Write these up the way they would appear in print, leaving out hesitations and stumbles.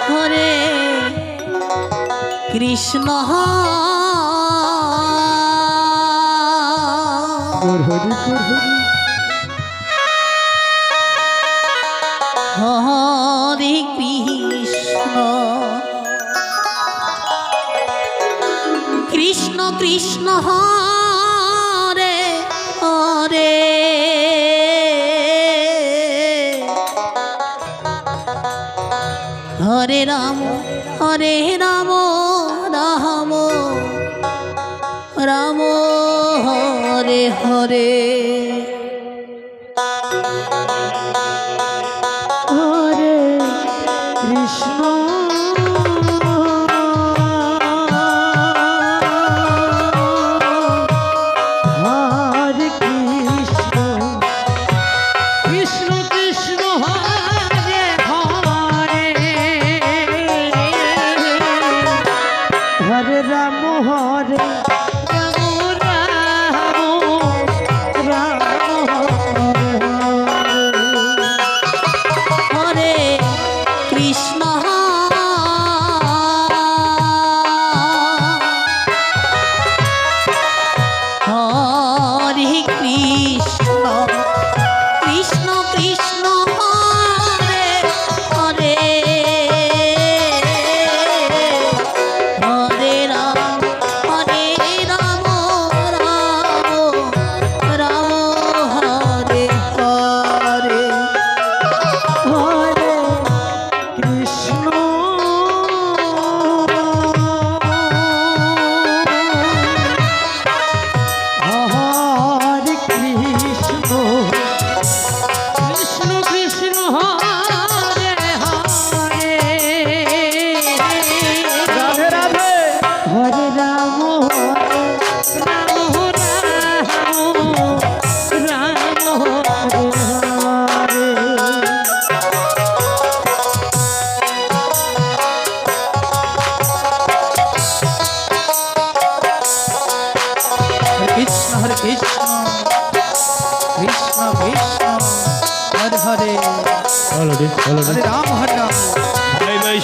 হরে কৃষ্ণ হরে কৃষ্ণ কৃষ্ণ কৃষ্ণ হরে হরে হরে রাম রাম রাম হরে হরে হরে কৃষ্ণ হরে কৃষ্ণ কৃষ্ণ কৃষ্ণ হরে হরে হরে রাম হরে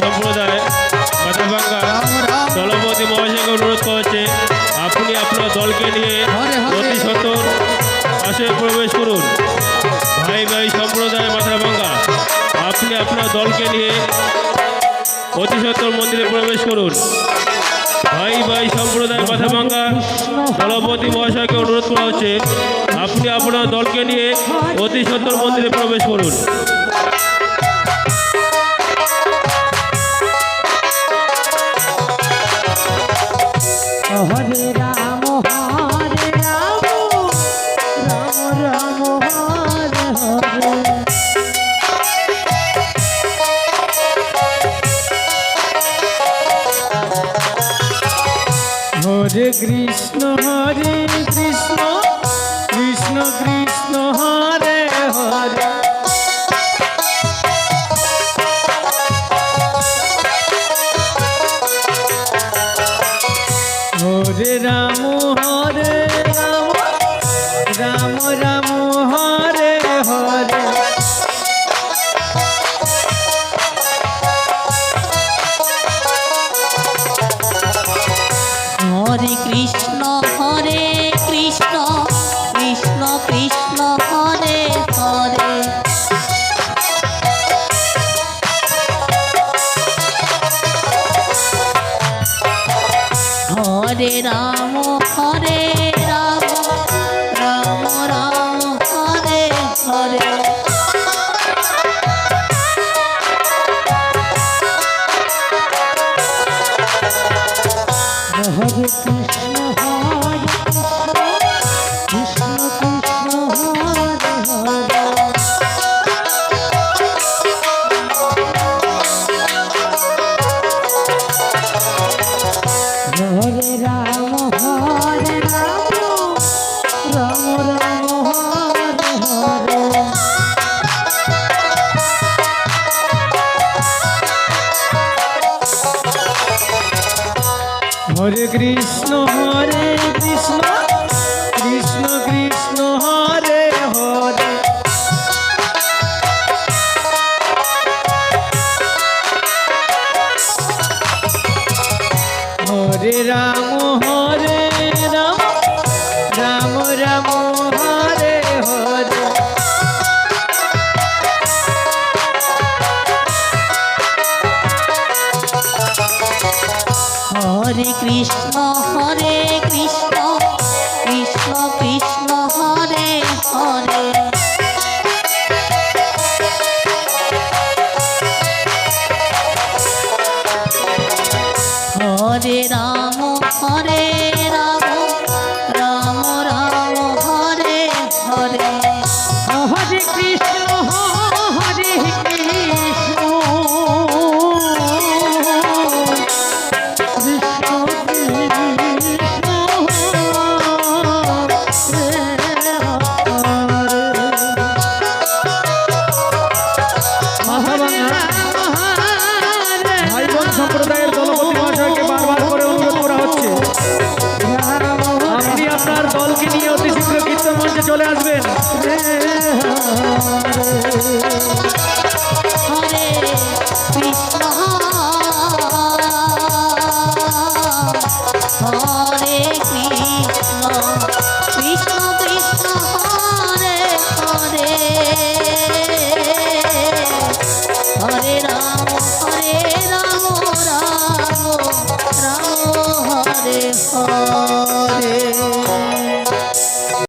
সম্প্রদায় দলপতি মহাশয়কে অনুরোধ করছে আপনি আপনার দলকে নিয়ে অতি সত্বর আসে প্রবেশ করুন। ভাই ভাই সম্প্রদায় মাথাভাঙ্গা আপনি আপনার দলকে নিয়ে অতি সত্বর মন্দিরে প্রবেশ করুন। ভাই ভাই সম্প্রদায় মাথাভাঙ্গা দলপতি মহাশয়কে অনুরোধ করা হচ্ছে আপনি আপনার দলকে নিয়ে অতি সত্বর মন্দিরে প্রবেশ করুন। হরে রাম রাম রাম হরে হরে হরে কৃষ্ণ কৃষ্ণ কৃষ্ণ হরে হরে হরে রাম রাম রাম হরে হরে হরে কৃষ্ণ কৃষ্ণ কৃষ্ণ হরে হরে হরে রাম রাম রাম হরে হরে হরে কৃষ্ণ কৃষ্ণ কৃষ্ণ হরে হরে হরে রাম রাম রাম হরে হরে হরে কৃষ্ণ কৃষ্ণ কৃষ্ণ হরে হরে হরে রাম হরে রাম রাম রাম হরে হরে হরে কৃষ্ণ কৃষ্ণ কৃষ্ণ হরে হরে হরে রাম রাম রাম হরে হরে হরে কৃষ্ণ ভাই বোন সম্প্রদায়ের দলপতি মহাশয়কে বারবার করে অনুরোধ করা হচ্ছে আপনি আপনার দলকে নিয়ে অতি শীঘ্র কীর্তন মঞ্চে চলে আসবেন। হরে কৃষ্ণ হরে কৃষ্ণ কৃষ্ণ কৃষ্ণ হরে হরে হরে রাম রাম রাম হরে হরে